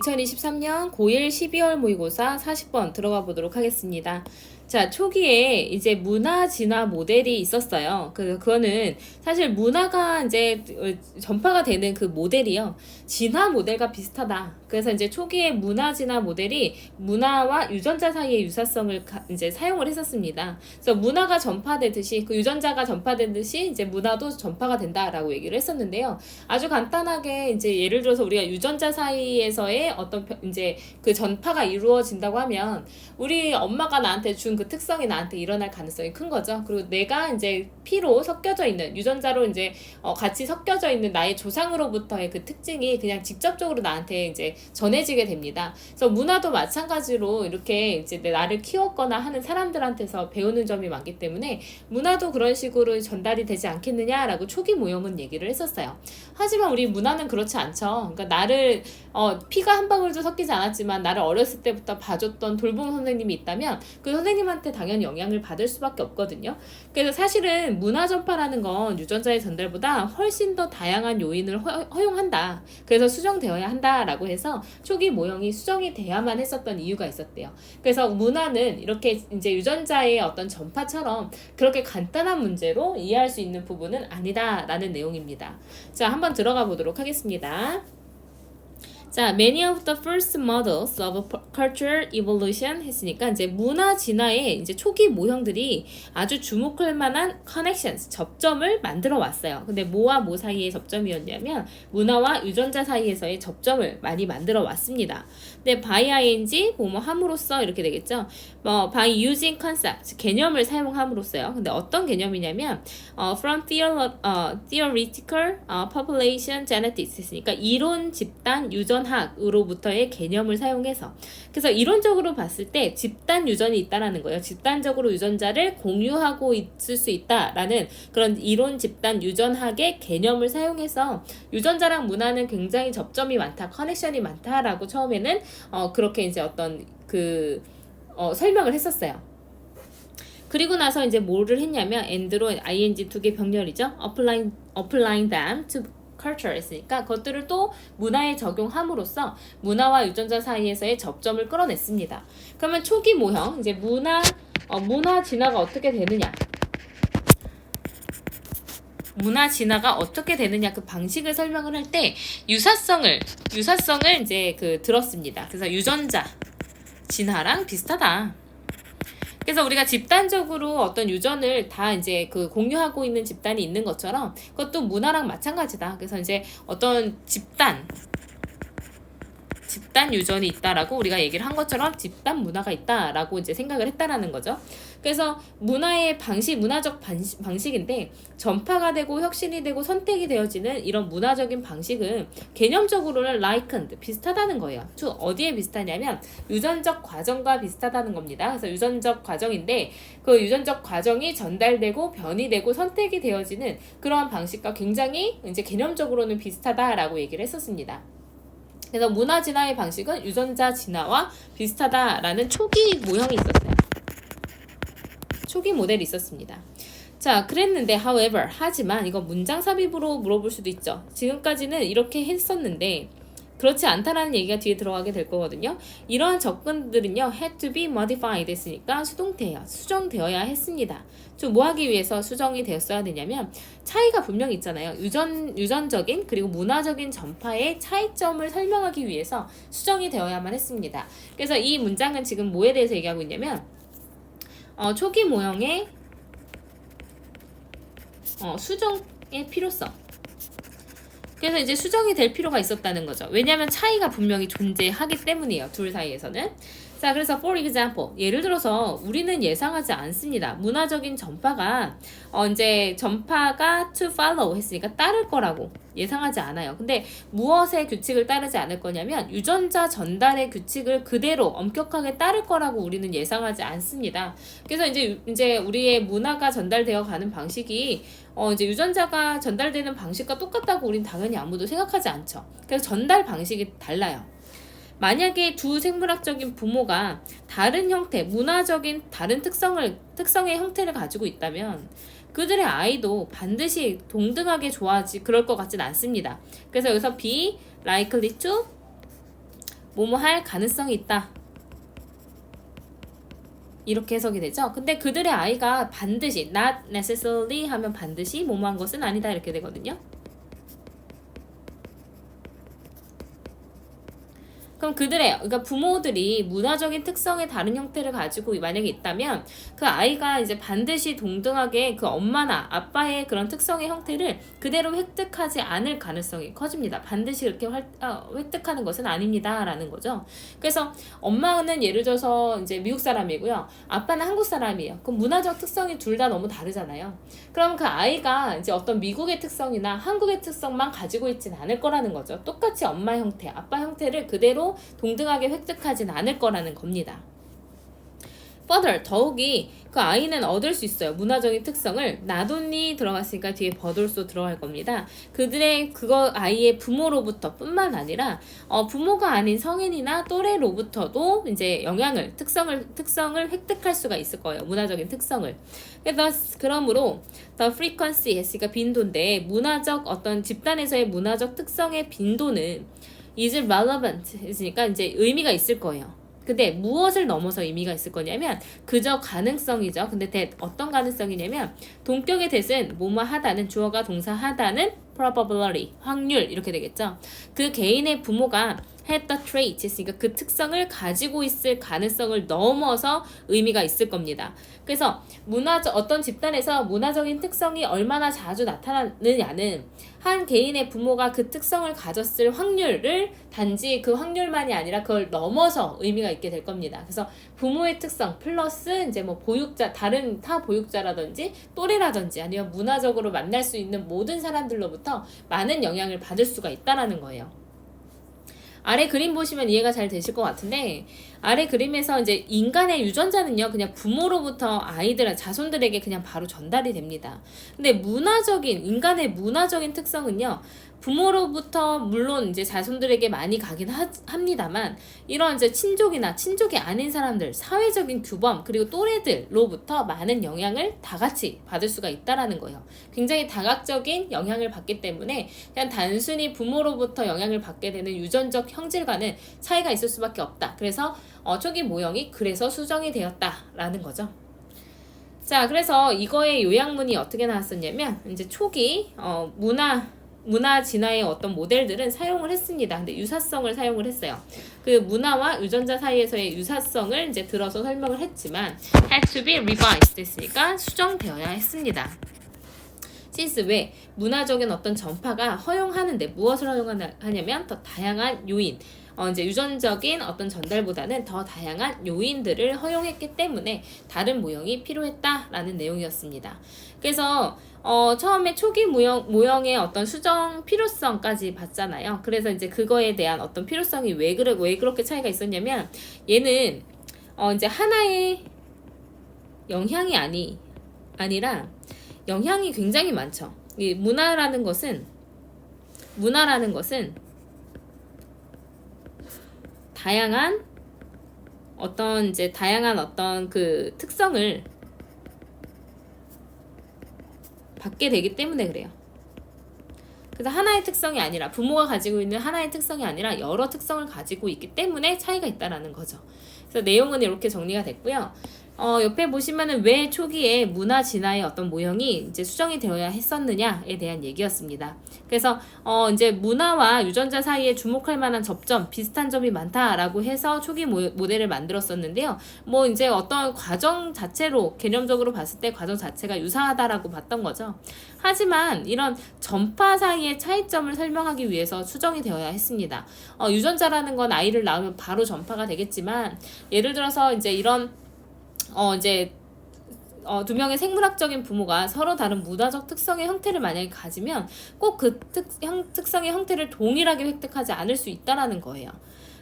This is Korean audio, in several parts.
2023년 고1 12월 모의고사 40번 들어가 보도록 하겠습니다. 자, 초기에 이제 문화 진화 모델이 있었어요. 그거는 사실 문화가 이제 전파가 되는 그 모델이요. 진화 모델과 비슷하다. 그래서 이제 초기에 문화 진화 모델이 문화와 유전자 사이의 유사성을 이제 사용을 했었습니다. 그래서 문화가 전파되듯이 그 유전자가 전파되듯이 이제 문화도 전파가 된다라고 얘기를 했었는데요. 아주 간단하게 이제 예를 들어서 우리가 유전자 사이에서의 어떤 이제 그 전파가 이루어진다고 하면 우리 엄마가 나한테 준 그 특성이 나한테 일어날 가능성이 큰 거죠. 그리고 내가 이제 피로 섞여져 있는 유전자로 이제 같이 섞여져 있는 나의 조상으로부터의 그 특징이 그냥 직접적으로 나한테 이제 전해지게 됩니다. 그래서 문화도 마찬가지로 이렇게 이제 나를 키웠거나 하는 사람들한테서 배우는 점이 많기 때문에 문화도 그런 식으로 전달이 되지 않겠느냐라고 초기 모형은 얘기를 했었어요. 하지만 우리 문화는 그렇지 않죠. 그러니까 나를 피가 한 방울도 섞이지 않았지만 나를 어렸을 때부터 봐줬던 돌봄 선생님이 있다면 그 선생님한테 당연히 영향을 받을 수밖에 없거든요. 그래서 사실은 문화 전파라는 건 유전자의 전달보다 훨씬 더 다양한 요인을 허용한다. 그래서 수정되어야 한다라고 해서 초기 모형이 수정이 돼야만 했었던 이유가 있었대요. 그래서 문화는 이렇게 이제 유전자의 어떤 전파처럼 그렇게 간단한 문제로 이해할 수 있는 부분은 아니다라는 내용입니다. 자, 한번 들어가 보도록 하겠습니다. 자, many of the first models of cultural evolution 했으니까 이제 문화 진화의 이제 초기 모형들이 아주 주목할 만한 connections, 접점을 만들어 왔어요. 근데 뭐와 뭐 사이의 접점이었냐면 문화와 유전자 사이에서의 접점을 많이 만들어 왔습니다. 근데 by ing 뭐뭐 함으로써 이렇게 되겠죠. by using concept 개념을 사용함으로써요. 근데 어떤 개념이냐면 from theoretical population genetics 했으니까 이론 집단 유전학으로부터의 개념을 사용해서 그래서 이론적으로 봤을 때 집단 유전이 있다라는 거예요. 집단적으로 유전자를 공유하고 있을 수 있다라는 그런 이론 집단 유전학의 개념을 사용해서 유전자랑 문화는 굉장히 접점이 많다, 커넥션이 많다라고 처음에는 그렇게 이제 어떤 설명을 했었어요. 그리고 나서 이제 뭐를 했냐면 and로 ing 두 개 병렬이죠. applying them to culture 했으니까 그것들을 또 문화에 적용함으로써 문화와 유전자 사이에서의 접점을 끌어냈습니다. 그러면 초기 모형 이제 문화 진화가 어떻게 되느냐? 문화 진화가 어떻게 되느냐 그 방식을 설명을 할 때 유사성을 이제 들었습니다. 그래서 유전자 진화랑 비슷하다. 그래서 우리가 집단적으로 어떤 유전을 다 이제 공유하고 있는 집단이 있는 것처럼 그것도 문화랑 마찬가지다. 그래서 이제 어떤 집단 유전이 있다라고 우리가 얘기를 한 것처럼 집단 문화가 있다라고 이제 생각을 했다라는 거죠. 그래서 문화적 방식인데 전파가 되고 혁신이 되고 선택이 되어지는 이런 문화적인 방식은 개념적으로는 likened, 비슷하다는 거예요. 어디에 비슷하냐면 유전적 과정과 비슷하다는 겁니다. 그래서 유전적 과정인데 그 유전적 과정이 전달되고 변이되고 선택이 되어지는 그러한 방식과 굉장히 이제 개념적으로는 비슷하다라고 얘기를 했었습니다. 그래서 문화 진화의 방식은 유전자 진화와 비슷하다라는 초기 모형이 있었어요. 초기 모델이 있었습니다. 자, 그랬는데 however, 하지만 이거 문장 삽입으로 물어볼 수도 있죠. 지금까지는 이렇게 했었는데 그렇지 않다라는 얘기가 뒤에 들어가게 될 거거든요. 이러한 접근들은요, had to be modified 했으니까 수정되어야 했습니다. 좀 뭐 하기 위해서 수정이 되었어야 되냐면 차이가 분명히 있잖아요. 유전적인 그리고 문화적인 전파의 차이점을 설명하기 위해서 수정이 되어야만 했습니다. 그래서 이 문장은 지금 뭐에 대해서 얘기하고 있냐면 초기 모형의 수정의 필요성. 그래서 이제 수정이 될 필요가 있었다는 거죠. 왜냐하면 차이가 분명히 존재하기 때문이에요. 둘 사이에서는. 자, 그래서 for example, 예를 들어서 우리는 예상하지 않습니다. 문화적인 전파가 이제 전파가 to follow 했으니까 따를 거라고 예상하지 않아요. 근데 무엇의 규칙을 따르지 않을 거냐면 유전자 전달의 규칙을 그대로 엄격하게 따를 거라고 우리는 예상하지 않습니다. 그래서 이제 우리의 문화가 전달되어 가는 방식이 이제 유전자가 전달되는 방식과 똑같다고 우린 당연히 아무도 생각하지 않죠. 그래서 전달 방식이 달라요. 만약에 두 생물학적인 부모가 다른 형태, 문화적인 다른 특성의 형태를 가지고 있다면 그들의 아이도 반드시 동등하게 좋아하지 그럴 것 같진 않습니다. 그래서 여기서 be likely to 뭐뭐 할 가능성이 있다. 이렇게 해석이 되죠. 근데 그들의 아이가 반드시 not necessarily 하면 반드시 뭐뭐 한 것은 아니다 이렇게 되거든요. 그럼 그러니까 부모들이 문화적인 특성의 다른 형태를 가지고 만약에 있다면 그 아이가 이제 반드시 동등하게 그 엄마나 아빠의 그런 특성의 형태를 그대로 획득하지 않을 가능성이 커집니다. 반드시 그렇게 획득하는 것은 아닙니다라는 거죠. 그래서 엄마는 예를 들어서 이제 미국 사람이고요. 아빠는 한국 사람이에요. 그럼 문화적 특성이 둘 다 너무 다르잖아요. 그럼 그 아이가 이제 어떤 미국의 특성이나 한국의 특성만 가지고 있지는 않을 거라는 거죠. 똑같이 엄마 형태, 아빠 형태를 그대로 동등하게 획득하진 않을 거라는 겁니다. further, 더욱이 그 아이는 얻을 수 있어요. 문화적인 특성을 not only 들어갔으니까 뒤에 but also 들어갈 겁니다. 그들의 그거 아이의 부모로부터 뿐만 아니라 부모가 아닌 성인이나 또래로부터도 이제 특성을 획득할 수가 있을 거예요. 문화적인 특성을. 그러므로 the frequency 했으니까 빈도인데 문화적 어떤 집단에서의 문화적 특성의 빈도는 is relevant 했으니까 이제 의미가 있을 거예요. 근데 무엇을 넘어서 의미가 있을 거냐면 그저 가능성이죠. 근데 어떤 가능성이냐면 동격의 that은 뭐뭐 하다는 주어가 동사 하다는 probability 확률 이렇게 되겠죠. 그 개인의 부모가 had the trait 했으니까 그 특성을 가지고 있을 가능성을 넘어서 의미가 있을 겁니다. 그래서 어떤 집단에서 문화적인 특성이 얼마나 자주 나타나느냐는 한 개인의 부모가 그 특성을 가졌을 확률을 단지 그 확률만이 아니라 그걸 넘어서 의미가 있게 될 겁니다. 그래서 부모의 특성 플러스 이제 뭐 보육자 다른 타 보육자라든지 또래라든지 아니면 문화적으로 만날 수 있는 모든 사람들로부터 많은 영향을 받을 수가 있다라는 거예요. 아래 그림 보시면 이해가 잘 되실 것 같은데 아래 그림에서 이제 인간의 유전자는요 그냥 부모로부터 자손들에게 그냥 바로 전달이 됩니다. 근데 인간의 문화적인 특성은요 부모로부터 물론 이제 자손들에게 많이 가긴 합니다만 이런 이제 친족이 아닌 사람들, 사회적인 규범 그리고 또래들로부터 많은 영향을 다 같이 받을 수가 있다라는 거예요. 굉장히 다각적인 영향을 받기 때문에 그냥 단순히 부모로부터 영향을 받게 되는 유전적 형질과는 차이가 있을 수밖에 없다. 그래서 초기 모형이 그래서 수정이 되었다라는 거죠. 자, 그래서 이거의 요약문이 어떻게 나왔었냐면 이제 초기 문화 진화의 어떤 모델들은 사용을 했습니다. 근데 유사성을 사용을 했어요. 그 문화와 유전자 사이에서의 유사성을 이제 들어서 설명을 했지만 had to be revised 했으니까 수정되어야 했습니다. since 왜 문화적인 어떤 전파가 허용하는데 무엇을 허용하냐면 더 다양한 요인 이제 유전적인 어떤 전달보다는 더 다양한 요인들을 허용했기 때문에 다른 모형이 필요했다라는 내용이었습니다. 그래서 처음에 초기 모형의 어떤 수정 필요성까지 봤잖아요. 그래서 이제 그거에 대한 어떤 필요성이 왜 그렇게 차이가 있었냐면 얘는 이제 하나의 영향이 아니라 영향이 굉장히 많죠. 이 문화라는 것은 다양한 어떤 그 특성을 받게 되기 때문에 그래요. 그래서 하나의 특성이 아니라 부모가 가지고 있는 하나의 특성이 아니라 여러 특성을 가지고 있기 때문에 차이가 있다라는 거죠. 그래서 내용은 이렇게 정리가 됐고요. 옆에 보시면은 왜 초기에 문화 진화의 어떤 모형이 이제 수정이 되어야 했었느냐에 대한 얘기였습니다. 그래서 이제 문화와 유전자 사이에 주목할 만한 비슷한 점이 많다라고 해서 초기 모델을 만들었었는데요. 뭐 이제 어떤 과정 자체로 개념적으로 봤을 때 과정 자체가 유사하다라고 봤던 거죠. 하지만 이런 전파 사이의 차이점을 설명하기 위해서 수정이 되어야 했습니다. 유전자라는 건 아이를 낳으면 바로 전파가 되겠지만 예를 들어서 이제 이런 두 명의 생물학적인 부모가 서로 다른 문화적 특성의 형태를 만약에 가지면 꼭 그 특성의 형태를 동일하게 획득하지 않을 수 있다라는 거예요.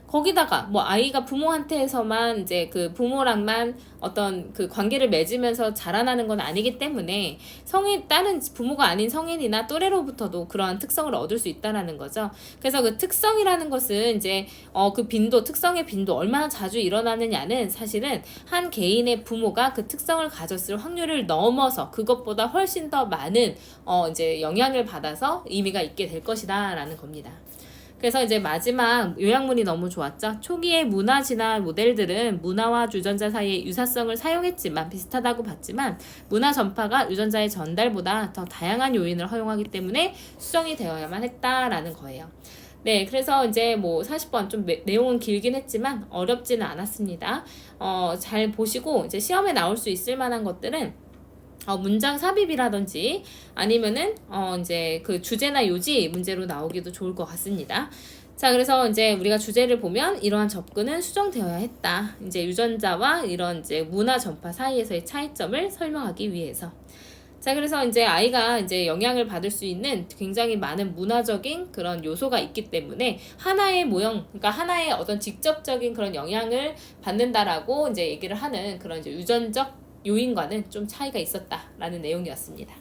거기다가 뭐 아이가 부모한테서만 이제 그 부모랑만 어떤 그 관계를 맺으면서 자라나는 건 아니기 때문에 다른 부모가 아닌 성인이나 또래로부터도 그러한 특성을 얻을 수 있다라는 거죠. 그래서 그 특성이라는 것은 이제 특성의 빈도 얼마나 자주 일어나느냐는 사실은 한 개인의 부모가 그 특성을 가졌을 확률을 넘어서 그것보다 훨씬 더 많은 이제 영향을 받아서 의미가 있게 될 것이다라는 겁니다. 그래서 이제 마지막 요약문이 너무 좋았죠. 초기의 문화 진화 모델들은 문화와 유전자 사이의 유사성을 사용했지만 비슷하다고 봤지만 문화 전파가 유전자의 전달보다 더 다양한 요인을 허용하기 때문에 수정이 되어야만 했다라는 거예요. 네, 그래서 이제 뭐 40번 좀 내용은 길긴 했지만 어렵지는 않았습니다. 잘 보시고 이제 시험에 나올 수 있을 만한 것들은 문장 삽입이라든지 아니면은 이제 그 주제나 요지 문제로 나오기도 좋을 것 같습니다. 자, 그래서 이제 우리가 주제를 보면 이러한 접근은 수정되어야 했다. 이제 유전자와 이런 이제 문화 전파 사이에서의 차이점을 설명하기 위해서. 자, 그래서 이제 아이가 이제 영향을 받을 수 있는 굉장히 많은 문화적인 그런 요소가 있기 때문에 하나의 모형, 그러니까 하나의 어떤 직접적인 그런 영향을 받는다라고 이제 얘기를 하는 그런 이제 유전적 요인과는 좀 차이가 있었다라는 내용이었습니다.